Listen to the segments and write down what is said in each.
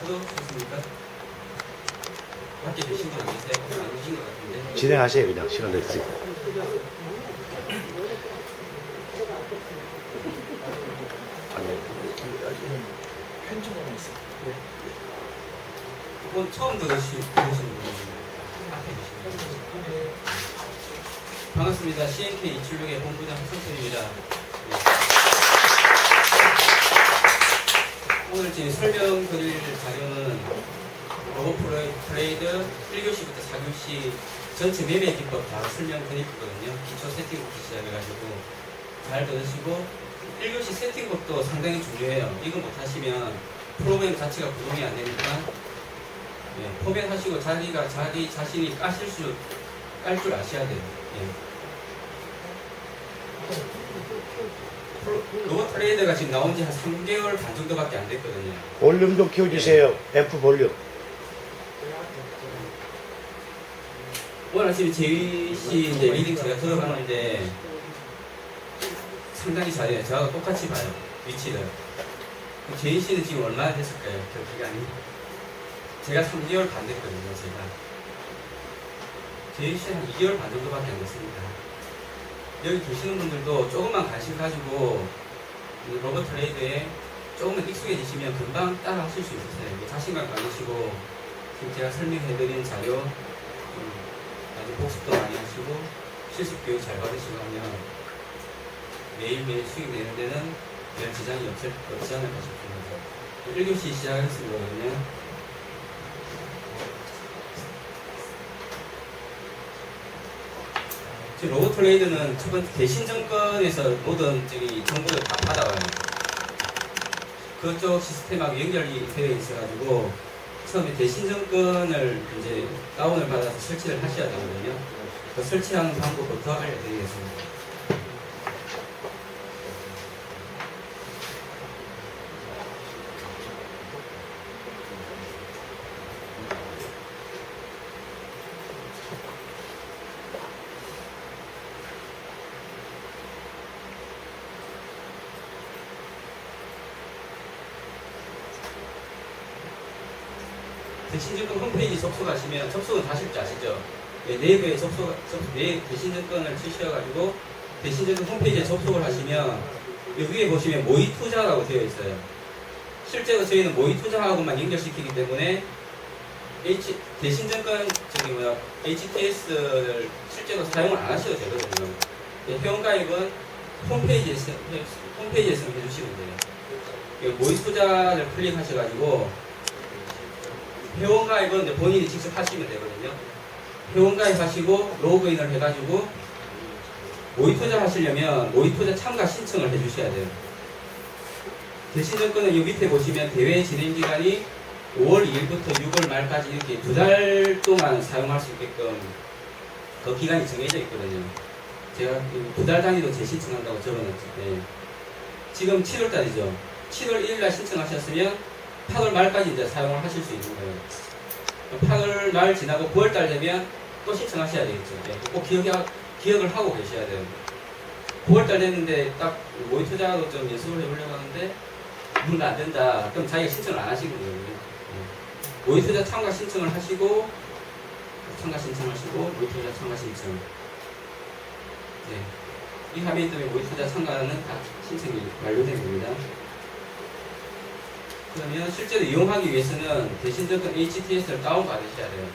좋습니까? 밖에 계신 분 계세요? 안 계신 것 같은데. 진행하세요. 그냥 시간 됐으니까. 편집하고 있어요. 이건 처음 들으시는 분이에요. 앞에 계신 분. 반갑습니다. CNK 276의 본부장 하성태입니다. 오늘 지금 설명드릴 자료는 로봇 트레이드 1교시부터 4교시 전체 매매 기법 다 설명드릴 거거든요. 기초 세팅부터 시작해가지고 잘 들으시고 1교시 세팅법도 상당히 중요해요. 이거 못하시면 프로그램 자체가 구동이 안 되니까 포맷 하시고 자기 자신이 깔 줄 아셔야 돼요. 로봇 트레이더가 지금 나온 지 한 3개월 반 정도밖에 안 됐거든요. 볼륨 좀 키워주세요. F 볼륨. 오늘 아침에 제이씨 이제 리딩 제가 들어가는데 상당히 잘해요. 저하고 똑같이 봐요. 위치를. 제이씨는 지금 얼마나 됐을까요? 그 기간이? 제가 3개월 반 됐거든요. 제가. 제이씨는 한 2개월 반 정도밖에 안 됐습니다. 여기 계시는 분들도 조금만 관심 가지고 로봇 트레이드에 조금만 익숙해지시면 금방 따라 하실 수 있으세요. 자신감 가지시고 지금 제가 설명해드린 자료 아주 복습도 많이 하시고 실습 교육 잘 받으시고 하면 매일매일 수익 내는 데는 별 지장이 없지 않을까 싶습니다. 1교시 시작하겠습니다. 지금 로봇 트레이드는 첫 번째 대신 정권에서 모든 정보를 다 받아와요. 그쪽 시스템하고 연결이 되어 있어가지고 처음에 대신 정권을 이제 다운을 받아서 설치를 하셔야 되거든요. 그 설치하는 방법부터 알려드리겠습니다. 대신증권 홈페이지 접속하시면 접속은 다 하실 줄 아시죠? 네이버에 대신증권을 치셔가지고 대신증권 홈페이지에 접속을 하시면 여기 위에 보시면 모의투자라고 되어 있어요. 실제로 저희는 모의투자하고만 연결시키기 때문에 대신증권 HTS를 실제로 사용을 안 하셔도 되거든요. 회원가입은 홈페이지에서 해주시면 돼요. 모의투자를 클릭하셔가지고 회원가입은 본인이 직접 하시면 되거든요. 회원가입 하시고 로그인을 해가지고 모의투자 하시려면 모의투자 참가 신청을 해주셔야 돼요. 대신증권은 이 밑에 보시면 대회 진행기간이 5월 2일부터 6월 말까지 이렇게 2달 동안 사용할 수 있게끔 그 기간이 정해져 있거든요. 제가 2달 단위로 재신청한다고 적어놨을 때 지금 7월달이죠. 7월 1일날 신청하셨으면 8월 말까지 이제 사용을 하실 수 있는 거예요. 8월 말 지나고 9월달 되면 또 신청하셔야 되겠죠. 꼭 기억을 하고 계셔야 돼요. 9월달 됐는데 딱 모의투자로 좀 연습을 해보려고 하는데 뭔가 안 된다. 그럼 자기가 신청을 안 하시거든요. 모의투자 참가 신청을 하시고 모의투자 참가 신청. 이 화면에 뜨면 모의투자 참가는 다 신청이 완료된 겁니다. 그러면 실제로 이용하기 위해서는 대신증권 HTS를 다운받으셔야 돼요.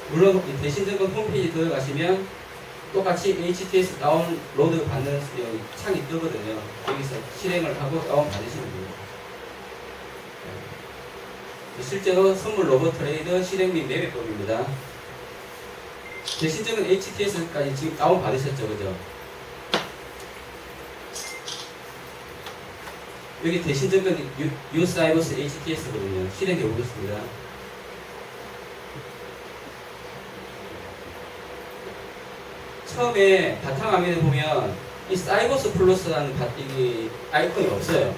물론 대신증권 홈페이지 들어가시면 똑같이 HTS 다운로드 받는 창이 뜨거든요. 여기서 실행을 하고 다운받으시면 돼요. 실제로 선물 로봇 트레이드 실행 및 매매법입니다. 대신증권 HTS까지 지금 다운받으셨죠, 그죠? 여기 대신증권 유사이버스 HTS거든요. 실행해 보겠습니다. 처음에 바탕화면에 보면 이 사이버스 플러스라는 이 아이콘이 없어요.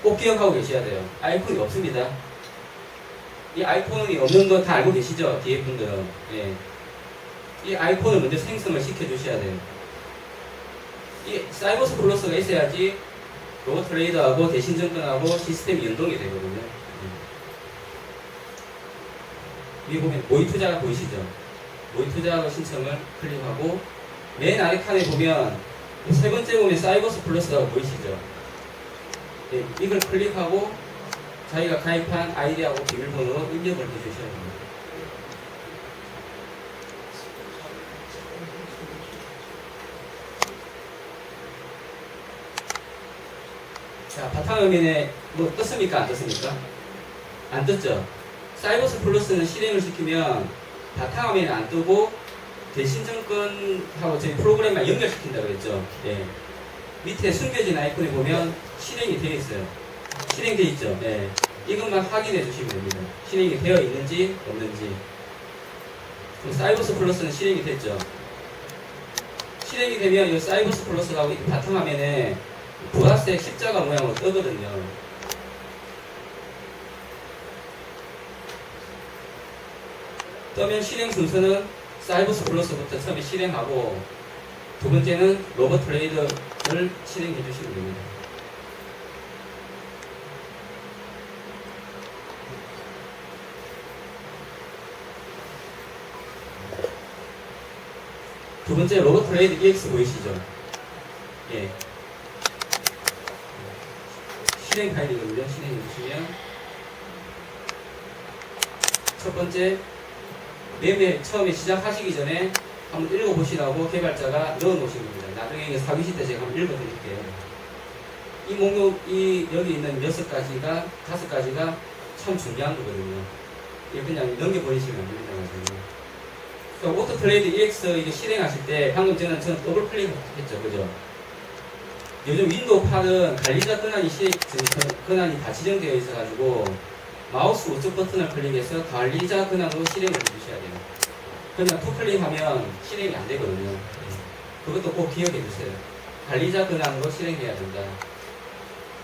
꼭 기억하고 계셔야 돼요. 아이콘이 없습니다. 이 아이콘이 없는 거 다 알고 계시죠? 뒤에 분들은. 이 아이콘을 먼저 생성을 시켜주셔야 돼요. 이 사이버스 플러스가 있어야지 로봇 트레이더하고 대신 증권하고 시스템이 연동이 되거든요. 여기 보면 모의 투자가 보이시죠? 모의 투자 신청을 클릭하고 맨 아래 칸에 보면 세 번째 보면 사이버스 플러스가 보이시죠? 네, 이걸 클릭하고 자기가 가입한 아이디하고 비밀번호로 입력을 해주셔야 됩니다. 자, 바탕화면에 뭐 떴습니까? 안 떴습니까? 안 떴죠? 사이버스 플러스는 실행을 시키면 바탕화면에 안 뜨고 대신 증권하고 저희 프로그램만 연결시킨다고 그랬죠? 예. 밑에 숨겨진 아이콘에 보면 실행이 되어 있어요. 실행되어 있죠? 예. 이것만 확인해 주시면 됩니다. 실행이 되어 있는지 없는지. 사이버스 플러스는 실행이 됐죠? 실행이 되면 이 사이버스 플러스하고 이 바탕화면에 보라색 십자가 모양으로 뜨거든요. 뜨면 실행 순서는 사이버스 플러스부터 처음에 실행하고 두 번째는 로봇 트레이더를 실행해 주시면 됩니다. 두 번째 로봇 트레이드 EX 보이시죠? 예. 실행 파일이거든요. 실행해 주시면 첫 번째 매매 처음에 시작하시기 전에 한번 읽어보시라고 개발자가 넣어놓으신 겁니다. 나중에 이거 사귀실 때 제가 한번 읽어드릴게요. 이 목록이 여기 있는 6가지가 5가지가 참 중요한 거거든요. 이거 그냥 넘겨버리시면 안 됩니다. 그러니까 오토 트레이드 EX 이게 실행하실 때 방금 저는 더블 클릭했죠, 그죠? 요즘 윈도우판은 관리자 권한이 다 지정되어 있어가지고 마우스 우측 버튼을 클릭해서 관리자 권한으로 실행을 해주셔야 돼요. 그냥 투 클릭하면 실행이 안 되거든요. 그것도 꼭 기억해 주세요. 관리자 권한으로 실행해야 된다.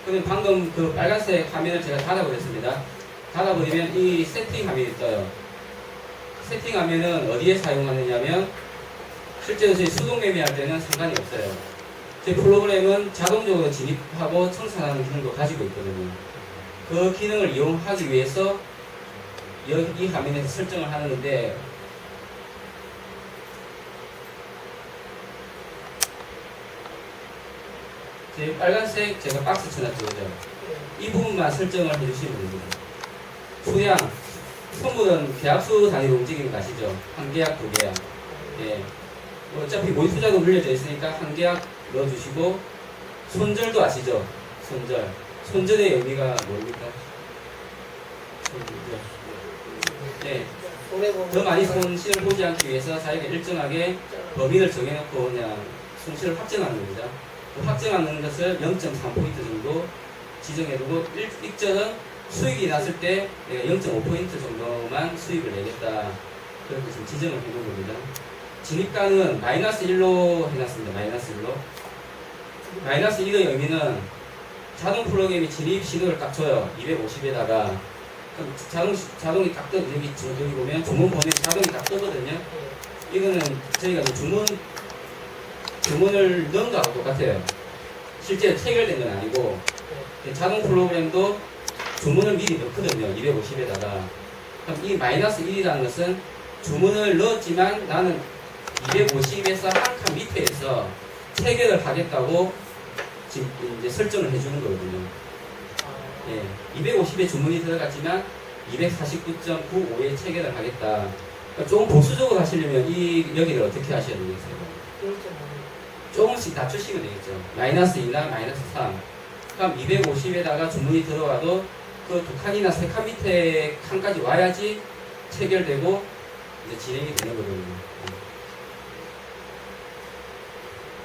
그러면 방금 그 빨간색 화면을 제가 닫아버렸습니다. 닫아버리면 이 세팅 화면이 떠요. 세팅 화면은 어디에 사용하느냐면 실제로 저희 수동 매매할 때는 상관이 없어요. 저희 프로그램은 자동적으로 진입하고 청산하는 기능도 가지고 있거든요. 그 기능을 이용하기 위해서 이 화면에서 설정을 하는데 제 빨간색 제가 박스 쳐놨죠, 그죠? 이 부분만 설정을 해주시면 됩니다. 수량, 선물은 계약수 단위로 움직이는 거 아시죠? 한 계약, 두 계약. 예. 어차피 모의 투자도 물려져 있으니까 한 계약 넣어주시고, 손절도 아시죠? 손절. 손절의 의미가 뭡니까? 손절. 네. 더 많이 손실을 보지 않기 위해서 자기가 일정하게 범위를 정해놓고 그냥 손실을 확정하는 겁니다. 그 확정하는 것을 0.3포인트 정도 지정해두고 일정은 수익이 났을 때 내가 0.5포인트 정도만 수익을 내겠다. 그렇게 지금 지정을 해놓은 겁니다. 진입가는 마이너스 1로 해놨습니다. 마이너스 1로. 마이너스 1의 의미는 자동 프로그램이 진입 신호를 딱 줘요. 250에다가. 그럼 자동이 딱 떠, 여기 보면 주문 보면 자동이 딱 뜨거든요. 이거는 저희가 주문을 넣은 거하고 똑같아요. 실제 체결된 건 아니고, 자동 프로그램도 주문을 미리 넣거든요. 250에다가. 그럼 이 마이너스 1이라는 것은 주문을 넣었지만 나는 250에서 한 칸 밑에서 체결을 하겠다고 지금 이제 설정을 해주는 거거든요. 예, 250에 주문이 들어갔지만 249.95에 체결을 하겠다. 그러니까 조금 보수적으로 하시려면 이 여기를 어떻게 하셔야 되겠어요? 조금씩 낮추시면 되겠죠. 마이너스 2나 마이너스 3. 그럼 250에다가 주문이 들어와도 그 두 칸이나 세 칸 밑에 칸까지 와야지 체결되고 이제 진행이 되는 거거든요.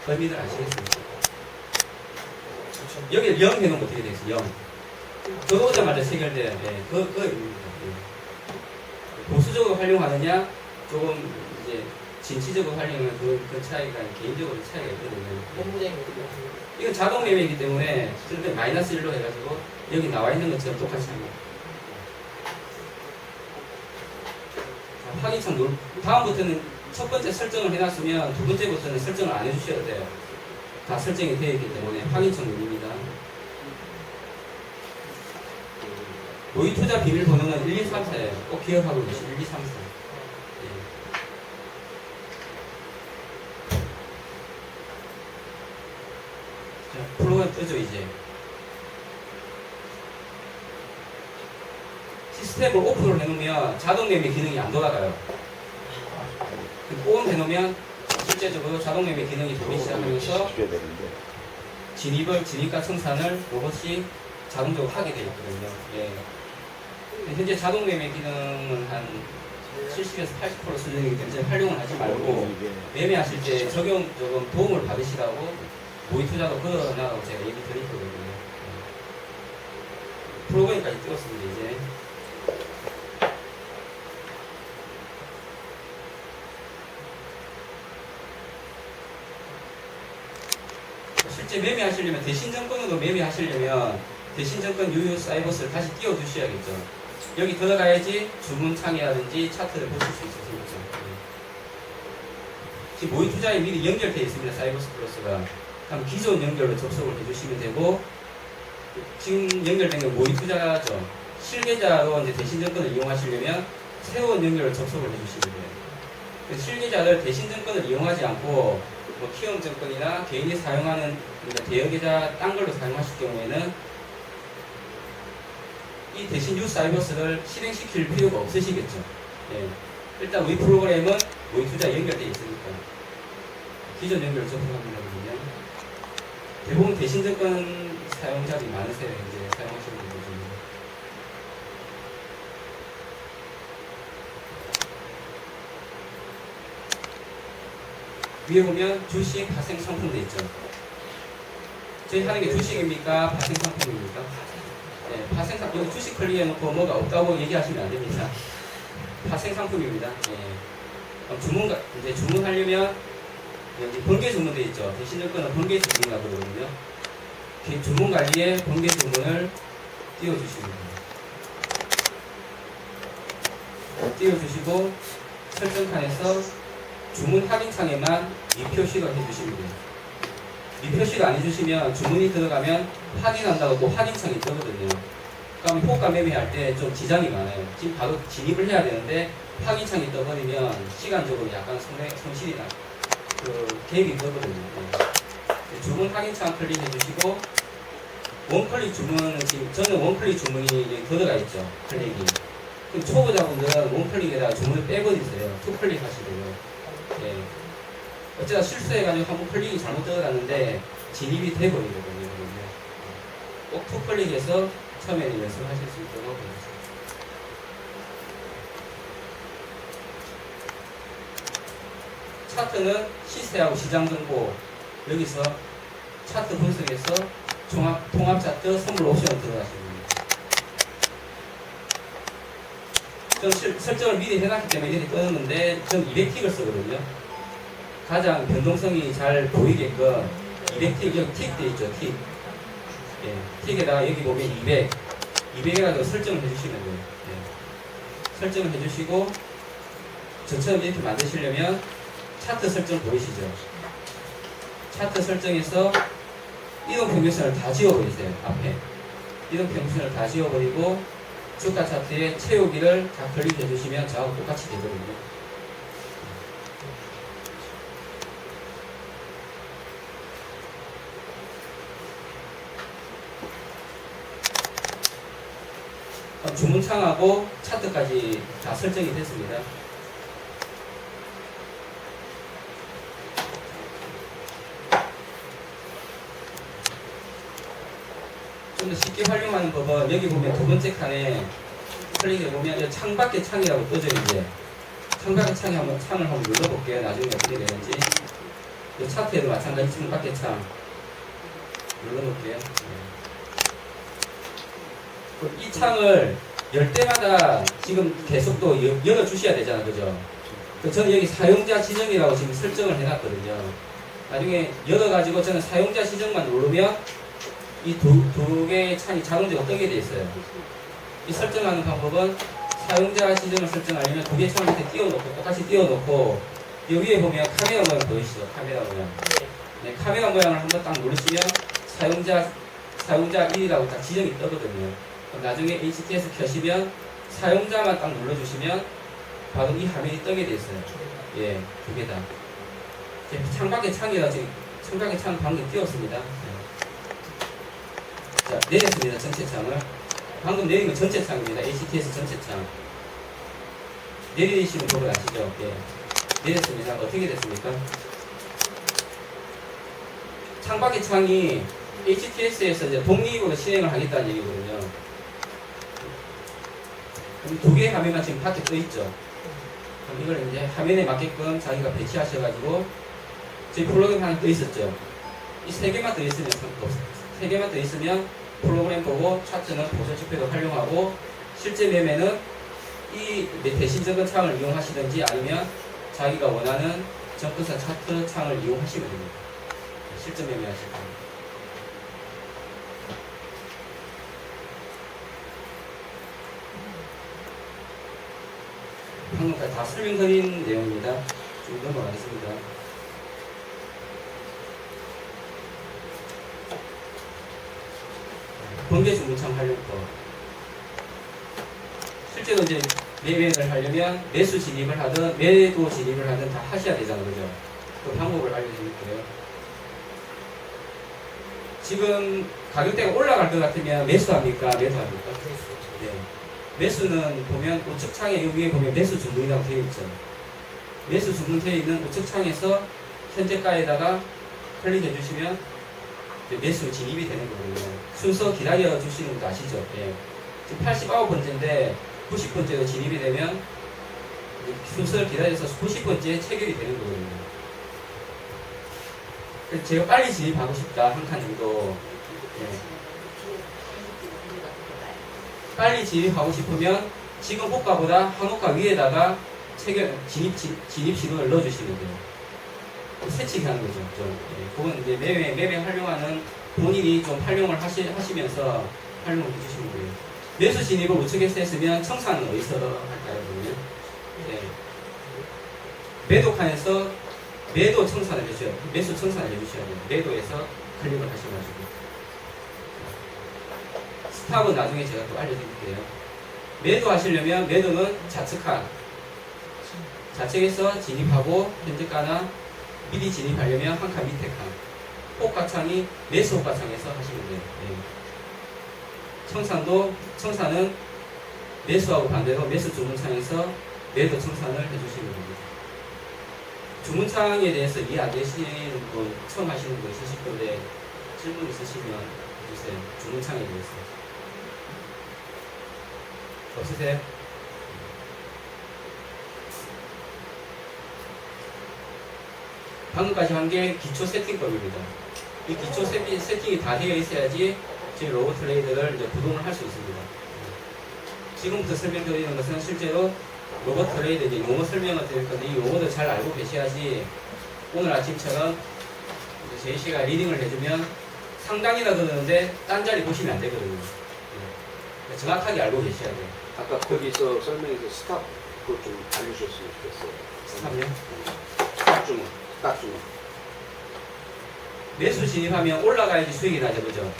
의미들 아시겠습니까? 여기 0 해놓으면 어떻게 되겠어요? 0. 들어오자마자 체결돼야 돼. 그 의미입니다. 보수적으로 활용하느냐, 조금 이제 진취적으로 활용하는 그 차이가 개인적으로 차이가 있거든요. 이건 자동 매매이기 때문에 그런데 마이너스 1로 해가지고 여기 나와 있는 것처럼 똑같이 합니다. 확인창 다음부터는 첫 번째 설정을 해놨으면 두 번째부터는 설정을 안 해주셔도 돼요. 다 설정이 되어 있기 때문에 확인창 누릅니다. 모의 투자 비밀번호는 1234예요. 꼭 기억하고 계시죠. 1234. 예. 자, 프로그램 뜨죠, 이제. 시스템을 오픈을 해놓으면 자동 매매 기능이 안 돌아가요. 온 해놓으면 실제적으로 자동 매매 기능이 돌기 시작하면서 시켜야 되는데. 진입과 청산을 로봇이 자동적으로 하게 되어 있거든요. 예. 현재 자동 매매 기능은 한 70에서 80% 수준이기 때문에 활용을 하지 말고 매매하실 때 적용 조금 도움을 받으시라고 모의 투자도 걸어놔라고 제가 얘기 드렸거든요. 프로그램까지 띄웠습니다, 이제. 실제 매매하시려면 대신증권으로 매매하시려면 대신증권 유효 사이버스를 다시 띄워두셔야겠죠. 여기 들어가야지 주문창이라든지 차트를 보실 수 있으시겠죠. 지금 모의 투자에 미리 연결되어 있습니다. 사이버스 플러스가. 그럼 기존 연결로 접속을 해주시면 되고, 지금 연결된 게 모의 투자죠. 실계좌로 이제 대신증권을 이용하시려면 새로운 연결로 접속을 해주시면 돼요. 실계좌를 대신증권을 이용하지 않고 뭐 키움증권이나 개인이 사용하는 대여계좌 딴 걸로 사용하실 경우에는 이 대신 유 사이버스를 실행시킬 필요가 없으시겠죠. 예. 일단 우리 프로그램은 모의 투자 연결되어 있으니까 기존 연결을 접속하면 되거든요. 대부분 대신증권 사용자들이 많으세요. 이제 사용하시는 분들 중에. 위에 보면 주식 발생 상품도 있죠. 저희 하는 게 주식입니까? 발생 상품입니까? 네, 발생 상품, 여기 주식 클릭해놓고 뭐가 없다고 얘기하시면 안 됩니다. 발생 상품입니다. 네. 그럼 이제 주문하려면 여기 번개 주문돼 있죠. 대신증권은 번개 주문이라고 그러거든요. 주문 관리에 번개 주문을 띄워주시면 됩니다. 띄워주시고 설정칸에서 주문 확인창에만 이 표시를 해주시면 돼요. 이 표시를 안 해주시면 주문이 들어가면 확인한다고 또 확인창이 뜨거든요. 그럼 호가 매매할 때 좀 지장이 많아요. 지금 바로 진입을 해야 되는데 확인창이 떠버리면 시간적으로 약간 손실이나 그 갭이 뜨거든요. 주문 확인창 클릭해 주시고 원클릭 주문은 지금 저는 원클릭 주문이 들어가 있죠. 클릭이. 그럼 초보자분들은 원클릭에다가 주문을 빼버리세요. 투클릭 하시고요. 예. 어쩌다 실수해가지고 한번 클릭이 잘못 들어갔는데 진입이 돼버리거든요. 꼭 투클릭해서 처음에는 연습하실 수 있도록 해주세요. 차트는 시세하고 시장 정보, 여기서 차트 분석에서 통합 차트 선물 옵션 들어가시면 됩니다. 저는 설정을 미리 해놨기 때문에 이렇게 떴는데 저는 200틱을 쓰거든요. 가장 변동성이 잘 보이게끔 200틱, 여기 틱 돼 있죠, 틱. 예, 틱에다가 여기 보면 200 해가지고 설정을 해주시면 돼요. 예. 설정을 해주시고 저처럼 이렇게 만드시려면 차트 설정 보이시죠? 차트 설정에서 이동평균선을 다 지워버리세요. 앞에 이동평균선을 다 지워버리고 주가 차트에 채우기를 다 클릭해 주시면 저하고 똑같이 되거든요. 주문창하고 차트까지 다 설정이 됐습니다. 좀 더 쉽게 활용하는 법은 여기 보면 두 번째 칸에 클릭해 보면 창밖의 창이라고 떠져 있는데 창밖의 창을 한번 눌러볼게요. 나중에 어떻게 되는지. 이 차트에도 마찬가지 창밖의 창 눌러볼게요. 이 창을 열 때마다 지금 계속 또 열어주셔야 되잖아요. 그죠? 저는 여기 사용자 지정이라고 지금 설정을 해놨거든요. 나중에 열어가지고 저는 사용자 지정만 누르면 이 두 개의 창이 자동적으로 뜨게 돼 있어요. 이 설정하는 방법은 사용자 지정을 설정하려면 두 개의 창을 밑에 띄워놓고 똑같이 띄워놓고 이 위에 보면 카메라 모양 보이시죠? 카메라 모양. 네, 카메라 모양을 한번 딱 누르시면 사용자 1이라고 딱 지정이 뜨거든요. 그럼 나중에 HTS 켜시면 사용자만 딱 눌러주시면 바로 이 화면이 뜨게 돼 있어요. 예, 두 개다. 창밖에 창이라 지금 창밖에 창 방금 띄웠습니다. 자, 내렸습니다. 전체 창을. 방금 내린 건 전체 창입니다. HTS 전체 창. 내리시는 법을 아시죠? 예. 내렸습니다. 어떻게 됐습니까? 창밖의 창이 HTS에서 이제 독립으로 실행을 하겠다는 얘기거든요. 그럼 두 개의 화면만 지금 밖에 떠 있죠. 그럼 이걸 이제 화면에 맞게끔 자기가 배치하셔가지고 저희 프로그램 하나 떠 있었죠. 이 세 개만 떠 있으면 세 개만 떠 있으면 프로그램 보고 차트는 보조 지표도 활용하고 실제 매매는 이 대신 적은 창을 이용하시든지 아니면 자기가 원하는 정권사 차트 창을 이용하시면 됩니다. 실제 매매하실 때. 방금까지 다 설명드린 내용입니다. 쭉 넘어가겠습니다. 번개 주문창 활용법. 실제로 이제 매매를 하려면 매수 진입을 하든 매도 진입을 하든 다 하셔야 되잖아요. 그죠? 그 방법을 알려드릴게요. 지금 가격대가 올라갈 것 같으면 매수합니까? 매도합니까? 네. 매수는 보면 우측창에 위에 보면 매수 주문이라고 되어 있죠. 매수 주문 되어 있는 우측창에서 현재가에다가 클릭해 주시면 매수 진입이 되는 거거든요. 순서 기다려 주시는 거 아시죠? 예. 지금 89번째인데 90번째로 진입이 되면 순서를 기다려서 90번째에 체결이 되는 거거든요. 그래서 제가 빨리 진입하고 싶다 한 칸 정도. 예. 빨리 진입하고 싶으면 지금 호가보다 한 호가 위에다가 체결 진입 신호를 넣어주시면 돼요. 세치기 하는 거죠. 좀. 예. 그건 이제 매매 활용하는 본인이 좀 활용을 하시면서 활용을 해주시면 돼요. 매수 진입을 우측에서 했으면 청산은 어디서 할까요? 그러면? 예. 매도 칸에서 매도 청산을 해주셔야 돼요. 매수 청산을 해주셔야 돼요. 매도에서 클릭을 하셔가지고. 스탑은 나중에 제가 또 알려드릴게요. 매도 하시려면 매도는 좌측칸. 좌측에서 진입하고 현재가나 미리 진입하려면 한 칸 밑에 칸. 호가창이 매수 호가창에서 하시면 돼요. 네. 청산은 매수하고 반대로 매수 주문창에서 매도 청산을 해주시면 됩니다. 주문창에 대해서 이해 안 되시는 분, 처음 하시는 분 있으실 건데 질문 있으시면 해주세요. 주문창에 대해서. 없으세요? 방금까지 한 게 기초 세팅법입니다. 이 기초 세팅이 다 되어 있어야지 저희 로봇 트레이드를 이제 구동을 할 수 있습니다. 지금부터 설명드리는 것은 실제로 로봇 트레이드 이제 용어 설명을 드릴 건데 이 용어도 잘 알고 계셔야지 오늘 아침처럼 저희 씨가 리딩을 해주면 상당히나 그러는데 딴 자리 보시면 안 되거든요. 정확하게 알고 계셔야 돼요. 아까 거기서 설명해서 스탑 그거 좀 알려주셨으면 좋겠어요. 스탑요? 스탑 주문, 스탑 주문. 매수 진입하면 올라가야지 수익이 나죠, 그죠?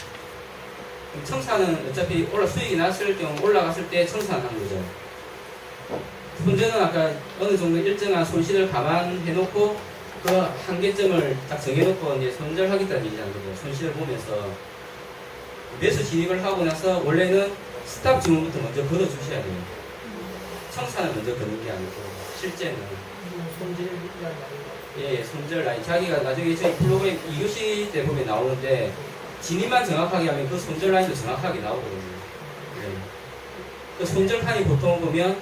그럼 청산은 어차피 수익이 났을 경우 올라갔을 때 청산하는 거죠. 손절은 아까 어느 정도 일정한 손실을 감안해놓고 그 한계점을 딱 정해놓고 이제 손절하겠다는 얘기잖아요, 그죠? 손실을 보면서 매수 진입을 하고 나서 원래는 스탑 주문부터 먼저 걷어주셔야 돼요. 청산을 먼저 걷는 게 아니고 실제는 예, 손절 라인. 자기가 나중에 저희 프로그램 2교시 때 보면 나오는데 진입만 정확하게 하면 그 손절 라인도 정확하게 나오거든요. 네. 그 손절판이 보통 보면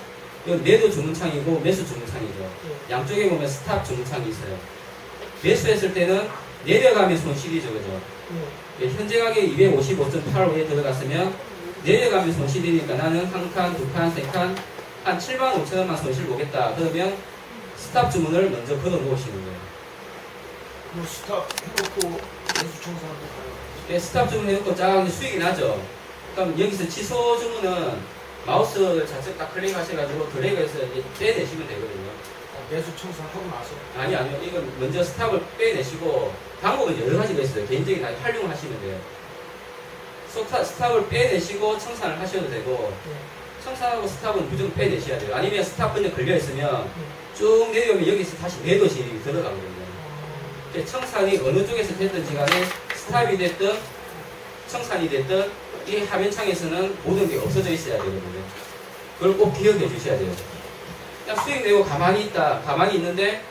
이건 매도 주문창이고 매수 주문창이죠. 양쪽에 보면 스탑 주문창이 있어요. 매수했을 때는 내려가면 손실이죠, 그죠? 예, 현재 가격 255.85에 들어갔으면 내려가면 손실이니까 나는 한 칸, 두 칸, 세 칸, 한 75,000원만 손실 보겠다. 그러면 스탑 주문을 먼저 걷어 놓으시는 거예요. 뭐 스탑 해놓고 매수 청산하고 가요. 예, 스탑 주문 해놓고 쫙 수익이 나죠. 그럼 여기서 취소 주문은 마우스 좌측 딱 클릭하셔가지고 드래그해서 이제 빼내시면 되거든요. 매수 청산하고 나서 아니요. 이건 먼저 스탑을 빼내시고 방법은 여러 가지가 있어요. 개인적인 활용을 하시면 돼요. 스탑을 빼내시고 청산을 하셔도 되고 네. 청산하고 스탑은 무조건 빼내셔야 돼요. 아니면 스탑 근데 걸려있으면 쭉 내려오면 여기서 다시 매도 진입이 들어가거든요. 청산이 어느 쪽에서 됐든지 간에 스탑이 됐든 청산이 됐든 이 화면창에서는 모든 게 없어져 있어야 되거든요. 그걸 꼭 기억해 주셔야 돼요. 그냥 수익 내고 가만히 있는데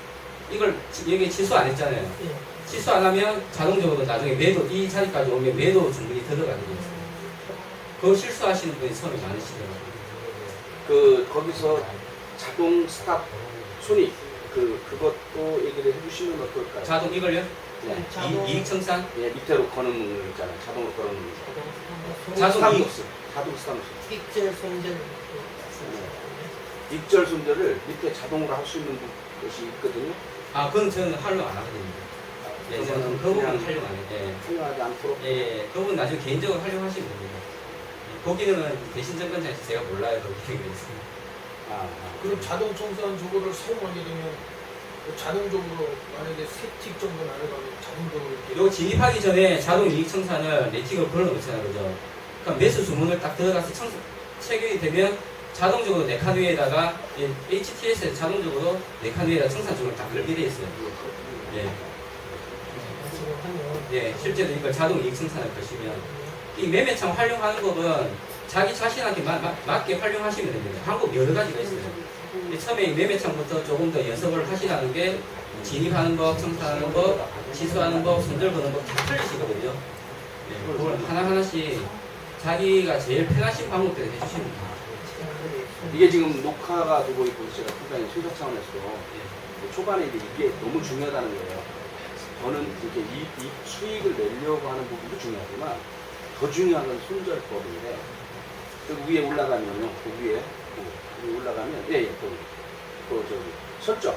이걸 여기 취소 안 했잖아요. 예. 취소 안 하면 자동적으로 나중에 매도, 이 자리까지 오면 매도 충분히 들어가게 되어 있어요. 그걸 실수하시는 분이 처음에 많으시더라고요. 거기서 자동 스탑 순위 그것도 얘기를 해주시면 어떨까요? 자동 이걸요? 네. 자동- 이익 청산? 예, 밑으로 거는 거 있잖아요. 자동으로 거는 거. 자동 스탑 이익- 노스. 자동 스탑 노스. 익절 손절. 익절 손절을 밑에 자동으로 할 수 있는 것이 있거든요. 아, 그건 저는 활용 안 하거든요. 예, 저는 그 부분 활용 안 해요. 예. 활용하지 않도록. 예, 그 부분 나중에 개인적으로 활용하시면 됩니다. 예, 거기는 대신 정권장에서 제가 몰라요. 그렇게 있습니다. 그럼 자동 청산 저거를 사용하게 되면 자동적으로 만약에 세틱 정도 나가면 자동적으로 이렇게 요 진입하기 전에 자동 이익 청산을 네틱으로 걸어놓잖아요. 그죠? 그럼 매수 주문을 딱 들어가서 체결이 되면 자동적으로 내 칸 위에다가 HTS에 자동적으로 내 칸 위에다 청산 주문을 딱 걸게 돼 있어요. 예. 지금 하면 예, 실제로 이걸 자동 이익 청산을 거시면 이 매매창 활용하는 법은 자기 자신한테 맞게 활용하시면 됩니다. 방법 여러 가지가 있어요. 근데 처음에 이 매매창부터 조금 더 연습을 하시라는 게 진입하는 법, 청산하는 법, 취소하는 법, 손절 거는 법 다 틀리시거든요. 예, 그걸 하나하나씩 자기가 제일 편하신 방법대로 해주시면 돼요. 이게 지금 녹화가 되고 있고 제가 상당히 순서 차원에서도 초반에 이게 너무 중요하다는 거예요. 저는 이렇게 이 수익을 내려고 하는 부분도 중요하지만 더 중요한 건 손절법인데 그 위에 올라가면요. 그 위에 올라가면 저기 설정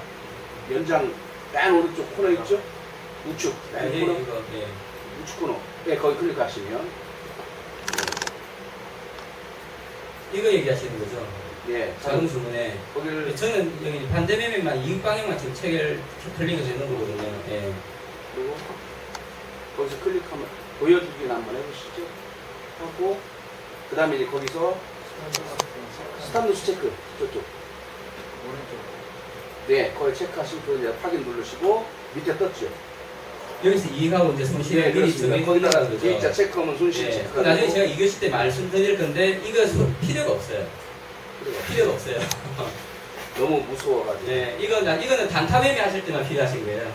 연장 맨 오른쪽 코너 있죠? 우측 맨 예, 코너 이거, 예. 우측 코너 거기 클릭하시면 이거 얘기하시는 거죠? 예 자동 주문에. 거기를 저는 여기 반대 매매만 이익 방향만 지금 체결 클릭이 되는 거거든요. 예. 그리고 거기서 클릭하면 보여주기는 한번 해보시죠. 하고 그 다음에 이제 거기서 스탑루스 체크 저쪽 네 거기 체크하시고 이제 확인 누르시고 밑에 떴죠. 여기서 이익하고 이제 손실을 미리 그렇습니다. 정해 거기다가 놓는다는 거죠. 계좌 체크하면 손실 예. 체크. 나중에 제가 2교시 때 말씀드릴 건데 이거 필요가 없어요. 필요가 없어요. 너무 무서워가지고. 예, 이거는 단타 매매 하실 때만 필요하신 거예요.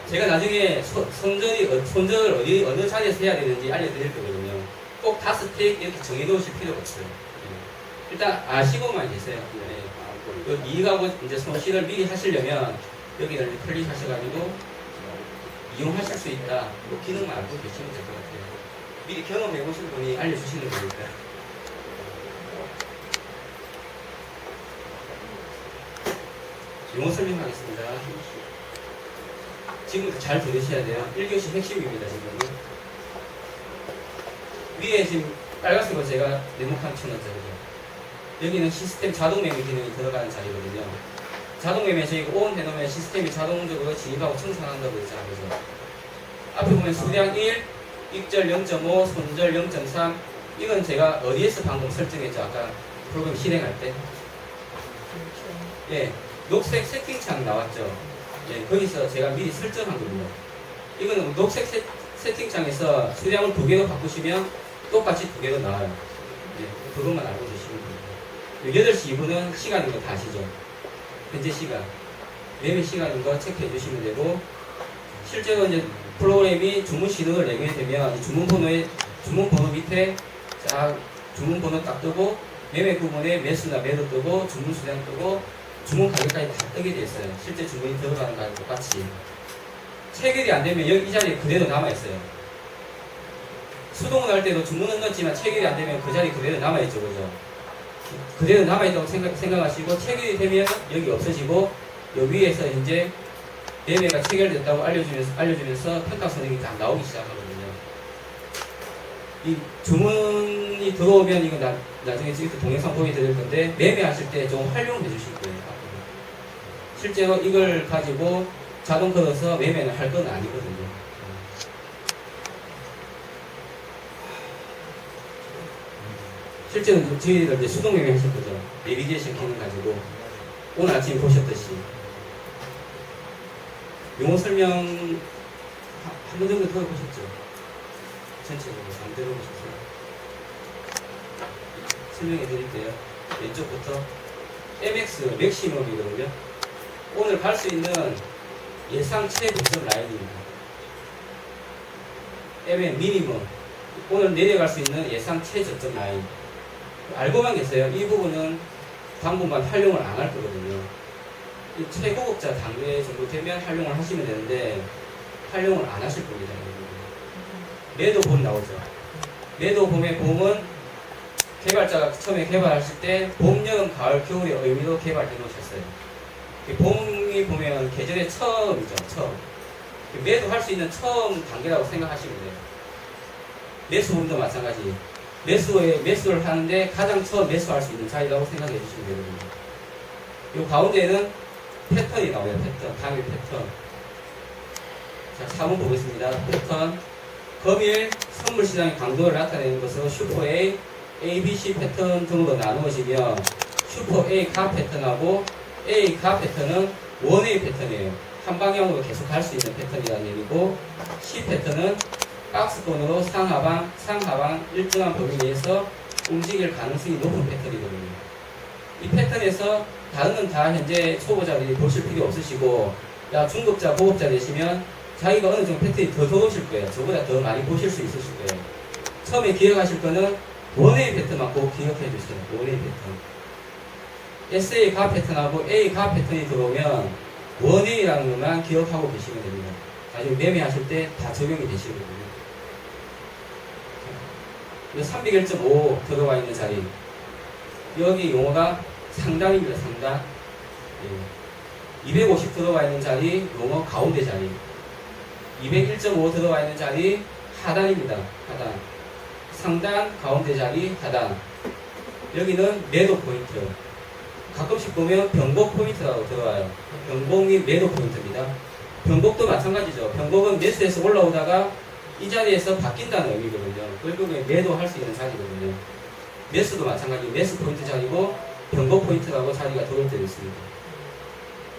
제가 나중에 손절을 어느 자리에서 해야 되는지 알려드릴 거거든요. 꼭 5스택 이렇게 정해놓으실 필요가 없어요. 예. 일단 아시고만 계세요. 예. 요 이익하고 이제 손실을 미리 하시려면 여기를 이제 클릭하셔가지고 이용하실 수 있다. 그 기능만 알고 계시면 될 것 같아요. 미리 경험해 보신 분이 알려주시는 거니까. 용어 설명하겠습니다. 지금부터 잘 들으셔야 돼요. 1교시 핵심입니다, 지금. 위에 지금 빨간색으로 제가 네모칸 쳐놨잖아요. 여기는 시스템 자동 매매 기능이 들어가는 자리거든요. 자동 매매 저희가 ON 해놓으면 시스템이 자동적으로 진입하고 청산한다고 했잖아요. 그죠? 앞에 보면 수량 1, 익절 0.5, 손절 0.3. 이건 제가 어디에서 방금 설정했죠? 아까 프로그램 실행할 때. 예, 녹색 세팅창 나왔죠? 예, 거기서 제가 미리 설정한 겁니다. 이거는 녹색 세팅창에서 수량을 2개로 바꾸시면 똑같이 2개로 나와요. 예, 그것만 알고 계시면 됩니다. 8시 2분은 시간인 거 다 아시죠? 현재 시간. 매매 시간인 거 체크해 주시면 되고, 실제로 이제 프로그램이 주문 신호를 내게 되면 주문 번호 밑에 자, 주문 번호 딱 뜨고, 매매 부분에 매수나 매도 뜨고, 주문 수량 뜨고, 주문 가격까지 다 뜨게 돼 있어요. 실제 주문이 들어가는 가격 똑같이. 체결이 안 되면 여기 이 자리에 그대로 남아있어요. 수동을 할 때도 주문은 넣었지만 체결이 안 되면 그 자리 그대로 남아있죠. 그죠? 그대로 남아있다고 생각하시고, 체결이 되면 여기 없어지고, 여기 위에서 이제 매매가 체결됐다고 알려주면서 평가 선행이 다 나오기 시작하거든요. 이 주문이 들어오면 이거 나중에 지금 동영상 보여드릴 건데, 매매하실 때 좀 활용해 주실 거예요. 실제로 이걸 가지고 자동 걸어서 매매를 할 건 아니거든요. 실제로 저희들 이제 수동 매매 하실 거죠. 내비게이션 기능 가지고 오늘 아침에 보셨듯이 용어 설명 한 번 정도 들어보셨죠? 전체적으로 안 들어보셨어요? 설명해 드릴게요. 왼쪽부터 MX 맥시멈이거든요. 오늘 갈 수 있는 예상 최고점 라인입니다. MN 미니멈, 오늘 내려갈 수 있는 예상 최저점 라인. 알고만 계세요. 이 부분은 당분간 활용을 안 할 거거든요. 이 최고급자 단계 정도 되면 활용을 하시면 되는데 활용을 안 하실 겁니다. 매도 봄 나오죠. 매도 봄의 봄은 개발자가 처음에 개발하실 때 봄, 여름, 가을, 겨울의 의미로 개발해 놓으셨어요. 봄이 보면 계절의 처음이죠. 처음. 매도할 수 있는 처음 단계라고 생각하시면 돼요. 매수분도 마찬가지. 매수를 하는데 가장 처음 매수할 수 있는 자리라고 생각해 주시면 되거든요. 이 가운데는 패턴이 나와요. 패턴. 당일 패턴. 자, 4번 보겠습니다. 패턴. 금일 선물시장의 강도를 나타내는 것은 슈퍼 A, A, B, C 패턴 등으로 나누어지며 슈퍼 A 가 패턴하고 A 가 패턴은 원웨이 패턴이에요. 한 방향으로 계속 갈 수 있는 패턴이라는 얘기고 C 패턴은 박스권으로 상하방 일정한 범위 내에서 움직일 가능성이 높은 패턴이거든요. 이 패턴에서 다른 다 현재 초보자들이 보실 필요 없으시고 중급자, 고급자 되시면 자기가 어느 정도 패턴이 더 들어오실 거예요. 저보다 더 많이 보실 수 있으실 거예요. 처음에 기억하실 거는 원웨이 패턴만 꼭 기억해 주세요. 원웨이 패턴. SA 가 패턴하고 A 가 패턴이 들어오면 원웨이라는 것만 기억하고 계시면 됩니다. 나중에 매매하실 때 다 적용이 되시거든요. 301.5 들어와 있는 자리. 여기 용어가 상단입니다. 상단. 250 들어와 있는 자리, 용어 가운데 자리. 201.5 들어와 있는 자리, 하단입니다. 하단. 상단, 가운데 자리, 하단. 여기는 매도 포인트. 가끔씩 보면 변곡 포인트라고 들어와요. 변곡이 매도 포인트입니다. 변곡도 마찬가지죠. 변곡은 매수에서 올라오다가 이 자리에서 바뀐다는 의미거든요. 결국에 매도할 수 있는 자리거든요. 매수도 마찬가지. 매수 포인트 자리고 변곡 포인트라고 자리가 들어올 때도 있습니다.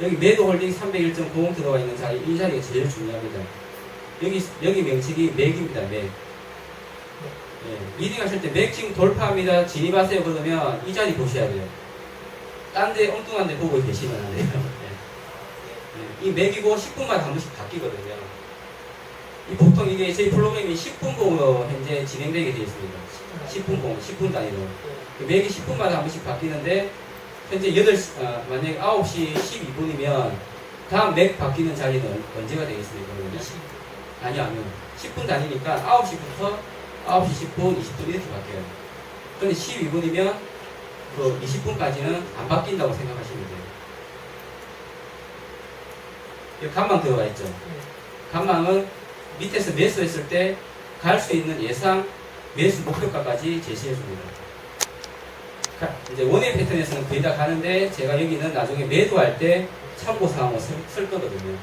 여기 매도 홀딩 301.90 들어와 있는 자리, 이 자리가 제일 중요합니다. 여기 명칭이 맥입니다. 맥. 리딩 하실 때 맥 지금 돌파합니다. 진입하세요. 그러면 이 자리 보셔야 돼요. 딴 데 엉뚱한 데 보고 계시면 안 돼요. 이 맥이고 10분마다 한 번씩 바뀌거든요. 보통 이게 저희 프로그램이 10분 공으로 현재 진행되게 되어 있습니다. 10분 공, 10분 단위로. 맥이 10분마다 한 번씩 바뀌는데 현재 만약에 9시 12분이면 다음 맥 바뀌는 자리는 언제가 되겠습니까? 아니요. 10분 단위니까 9시부터 9시 10분, 20분 이렇게 바뀌어요. 근데 12분이면 그 20분까지는 안 바뀐다고 생각하시면 돼요. 여기 간망 들어가 있죠. 간망은 밑에서 매수했을 때 갈 수 있는 예상 매수 목표가까지 제시해 줍니다. 이제 원웨이 패턴에서는 거의 다 가는데 제가 여기는 나중에 매도할 때 참고사항을 쓸 거거든요.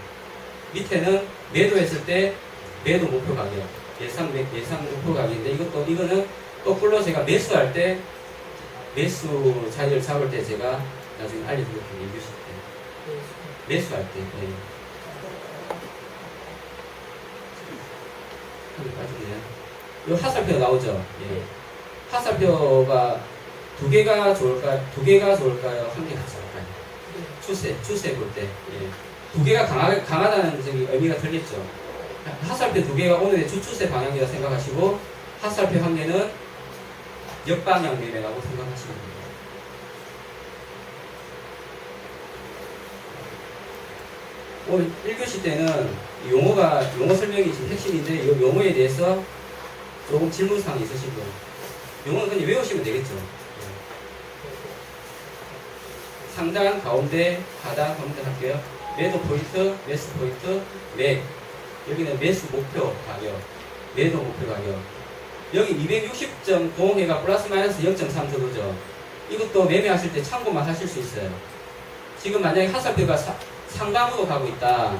밑에는 매도했을 때 매도 목표 가격, 예상 목표 가격인데 이거는 거꾸로 제가 매수할 때 매수 자리를 잡을 때 제가 나중에 알려드릴게요. 얘기하실 때. 매수할 때. 네. 이 하살표 나오죠? 예. 하살표가 두 개가 좋을까요? 한 개가 좋을까요? 추세 볼 때. 예. 두 개가 강하다는 의미가 들겠죠. 하살표 두 개가 오늘의 주추세 방향이라 생각하시고, 하살표 한 개는 역방향 매매라고 생각하시면 됩니다. 오늘 1교시 때는 용어 설명이 지금 핵심인데, 이 용어에 대해서 조금 질문사항이 있으신 분. 용어는 그냥 외우시면 되겠죠. 상단, 가운데, 하단, 가운데 할게요. 매도 포인트, 매수 포인트, 맥. 여기는 매수 목표 가격, 매도 목표 가격. 여기 260.0회가 플러스 마이너스 0.3 들어오죠. 이것도 매매하실 때 참고만 하실 수 있어요. 지금 만약에 하살표가 상단으로 가고 있다.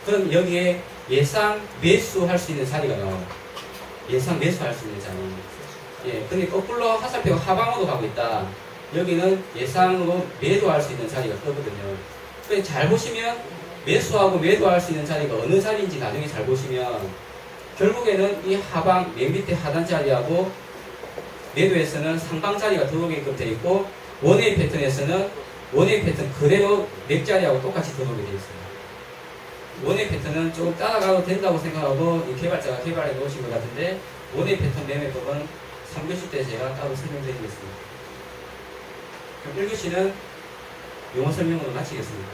그럼 여기에 예상 매수할 수 있는 자리가 나와요. 예상 매수할 수 있는 자리. 예, 근데 거꾸로 화살표가 하방으로 가고 있다. 여기는 예상으로 매도할 수 있는 자리가 뜨거든요. 그래서 잘 보시면 매수하고 매도할 수 있는 자리가 어느 자리인지 나중에 잘 보시면 결국에는 이 하방 맨 밑에 하단 자리하고 매도에서는 상방 자리가 들어오게끔 되어 있고 원웨이 패턴에서는 원웨이 패턴 그대로 넥 자리하고 똑같이 들어오게 되어 있습니다. 원웨이 패턴은 조금 따라가도 된다고 생각하고 이 개발자가 개발해 놓으신 것 같은데 원웨이 패턴 매매법은 3교시 때 제가 따로 설명드리겠습니다. 그럼 1교시는 용어 설명으로 마치겠습니다.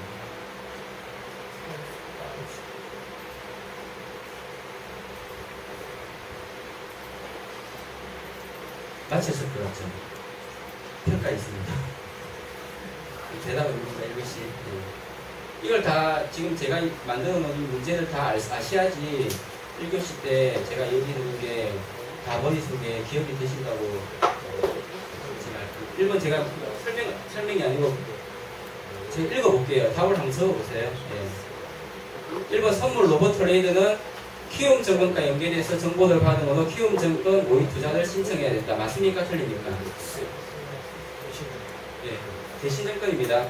마쳤을 것 같죠? 평가 있습니다. 대답입니다. 1교시. 네. 이걸 다 지금 제가 만들어 놓은 이 문제를 다 아셔야지 1교시 때 제가 얘기해드린 게 다 머릿속에 기억이 되신다고 제가 1번 제가 설명이 아니고 제가 읽어볼게요. 답을 한번 적어보세요. 네. 1번 선물 로봇 트레이드는 키움 증권과 연계돼서 정보를 받음으로 키움 증권 모의 투자를 신청해야 된다. 맞습니까? 틀립니까? 네. 대신 증권입니다.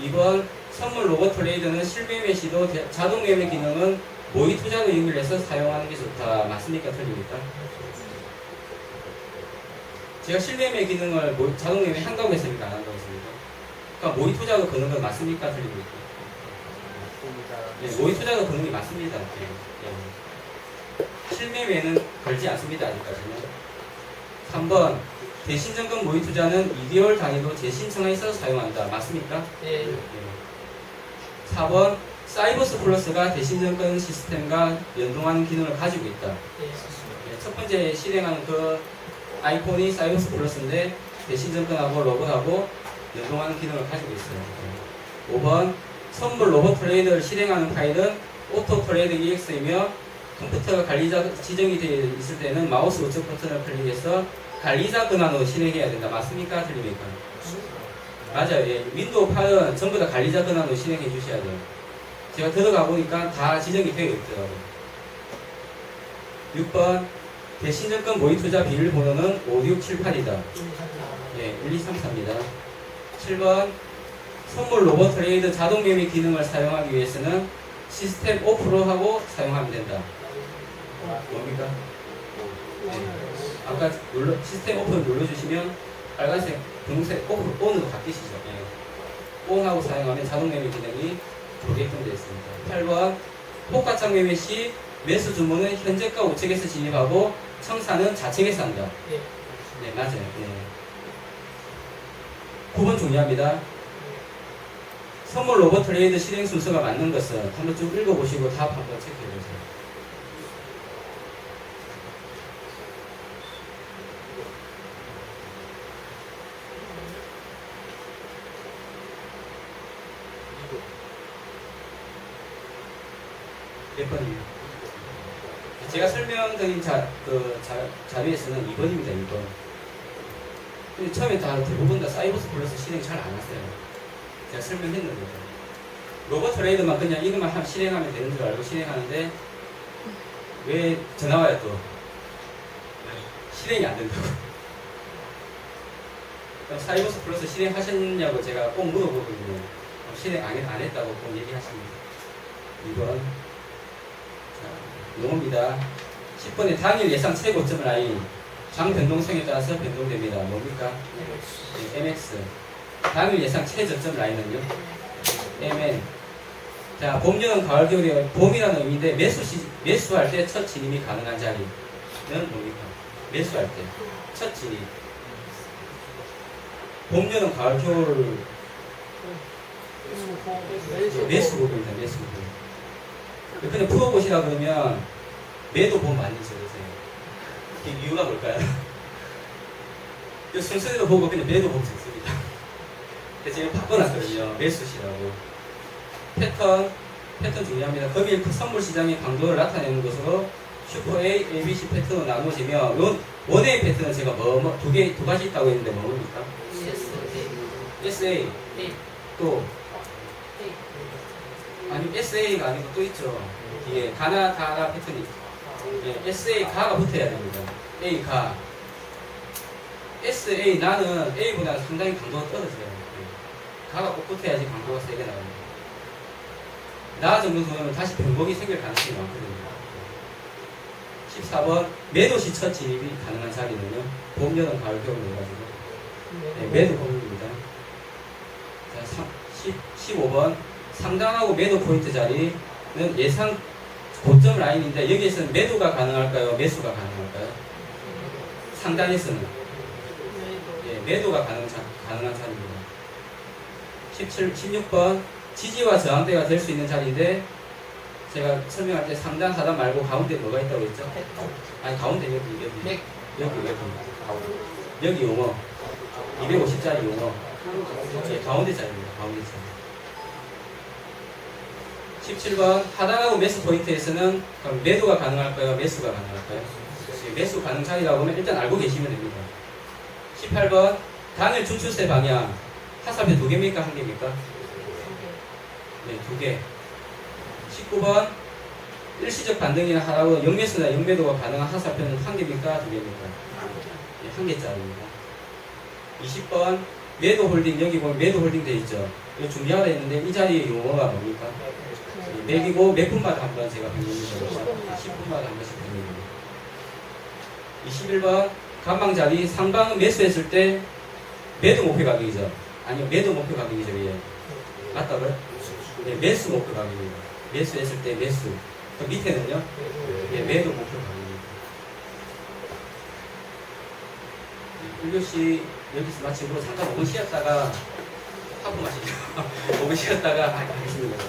2번 선물 로봇 트레이드는 실매매 시도 자동 매매 기능은 모의 투자로 연결해서 사용하는 게 좋다. 맞습니까? 틀립니까? 제가 실매매 기능을 자동 매매 한다고 했습니까? 안 한다고 했습니까? 그러니까 모의 투자로 거는 건 맞습니까? 틀립니까? 네, 모의 투자로 거는 게 맞습니다. 네. 네. 실매매는 걸지 않습니다. 아직까지는. 3번 대신증권 모의 투자는 2개월 단위로 재신청해서 사용한다. 맞습니까? 네. 4번 사이버스 플러스가 대신증권 시스템과 연동하는 기능을 가지고 있다. 네. 네, 첫 번째 실행하는 그 아이콘이 사이버스 플러스인데 대신증권하고 로봇하고 연동하는 기능을 가지고 있어요. 네. 5번 선물 로봇 트레이드를 실행하는 파일은 오토 트레이드 EX이며 컴퓨터가 관리자 지정이 되어 있을 때는 마우스 우측 버튼을 클릭해서 관리자 권한으로 실행해야 된다. 맞습니까? 틀립니까? 맞아요. 예. 윈도우 파일은 전부 다 관리자 권한으로 실행해 주셔야 돼요. 제가 들어가 보니까 다 지정이 되어 있더라고요. 6번 대신증권 모의 투자 비율 번호는 5678이다. 예, 1234입니다. 7번 선물 로봇 트레이드 자동 매매 기능을 사용하기 위해서는 시스템 오프로 하고 사용하면 된다. 뭡니까? 네. 아까 시스템 오프를 눌러주시면 빨간색, 분홍색 오프, ON으로 바뀌시죠. 네. ON하고 사용하면 자동 매매 기능이 도입되어 있습니다. 8번 호가창 매매 시 매수 주문은 현재가 우측에서 진입하고 청산은 좌측에서 한다. 네. 네, 맞아요. 네. 9번 중요합니다. 선물 로봇 트레이드 실행 순서가 맞는 것은 한번 쭉 읽어보시고 답 한번 체크해보세요. 몇 번이에요? 제가 설명드린 자료에서는 2번입니다. 2번. 근데 처음에 다 대부분 다 사이버스 플러스 실행 잘 안 했어요. 제가 설명했는데 로봇 트레이드만 그냥 이것만 실행하면 되는 줄 알고 실행하는데 왜 전화 와요 또 실행이 안 된다고. 그럼 사이버스 플러스 실행하셨냐고 제가 꼭 물어보거든요. 실행 안 했다고 꼭 얘기하십니다. 2번 용어입니다. 10번의 당일 예상 최고점 라인 장 변동성에 따라서 변동됩니다. 뭡니까? 네, MX. 당일 예상 최저점 라인은요? MN. 자, 봄, 여름, 가을, 겨울이 봄이라는 의미인데 매수할 때 첫 진입이 가능한 자리는 뭡니까? 매수할 때 첫 진입. 봄, 여름, 가을, 겨울 매수 부분입니다. 매수 부분. 그냥 풀어보시라 그러면 매도 봄 많이 적으세요. 그 이유가 뭘까요? 순서대로 보고 그냥 매도 봄 적습니다. 그래서 제가 바꿔놨거든요. 매수시라고. 패턴 중요합니다. 금일 선물 시장의 강도를 나타내는 것으로 슈퍼 A, ABC 패턴으로 나누어지며 원A 패턴은 제가 두 가지 있다고 했는데 뭡니까? SA. 또 아니 SA가 아니고 또 있죠. 뒤에 가나 패턴이. 예, SA 가가 붙어야 됩니다. A 가. SA 나는 A보다 상당히 강도가 떨어져요. 가가 꼭 붙어야지 강도가 세게 나옵니다. 나 정도 되면 다시 변곡이 생길 가능성이 많거든요. 14번 매도 시 첫 진입이 가능한 자리는요. 봄, 여름, 가을, 겨울 해가지고 네, 매도 범위입니다. 자, 15번 상단하고 매도 포인트 자리는 예상 고점 라인인데 여기에서는 매도가 가능할까요? 매수가 가능할까요? 상단에서는 예, 매도가 가능한 자리입니다. 16번 지지와 저항대가 될 수 있는 자리인데 제가 설명할 때 상단, 하단 말고 가운데 뭐가 있다고 했죠? 아니 가운데 여기 용어 250짜리 용어 예, 가운데 자리입니다. 가운데 자리 17번 하단하고 매수 포인트에서는 그럼 매도가 가능할까요? 매수가 가능할까요? 예, 매수 가능 자리라고 하면 일단 알고 계시면 됩니다. 18번 당일 주추세 방향 하사표 2개입니까? 1개입니까? 네, 2개. 19번 일시적 반등이나 하락은 영매수나 영매도가 가능한 하사표는 1개입니까? 2개입니까? 네, 1개짜리입니다. 20번 매도 홀딩 여기 보면 매도 홀딩 되어 있죠. 이거 준비하라 했는데 이 자리의 용어가 뭡니까? 네, 매기고 몇 분마다 한 번 제가 변경입니다. 10분마다 한 번씩 변경입니다. 21번 간방 자리 상방은 매수했을 때 매도 목표 가격이죠. 아니요 매도 목표 가격이죠. 예. 맞다고요? 네, 매수 목표 가격입니다. 매수했을 때 매수. 그 밑에는요? 네, 매도 목표 가격입니다. 1교시 여기서 마치고 잠깐 5분 쉬었다가 하고 마시죠. 5분 쉬었다가 하겠습니다.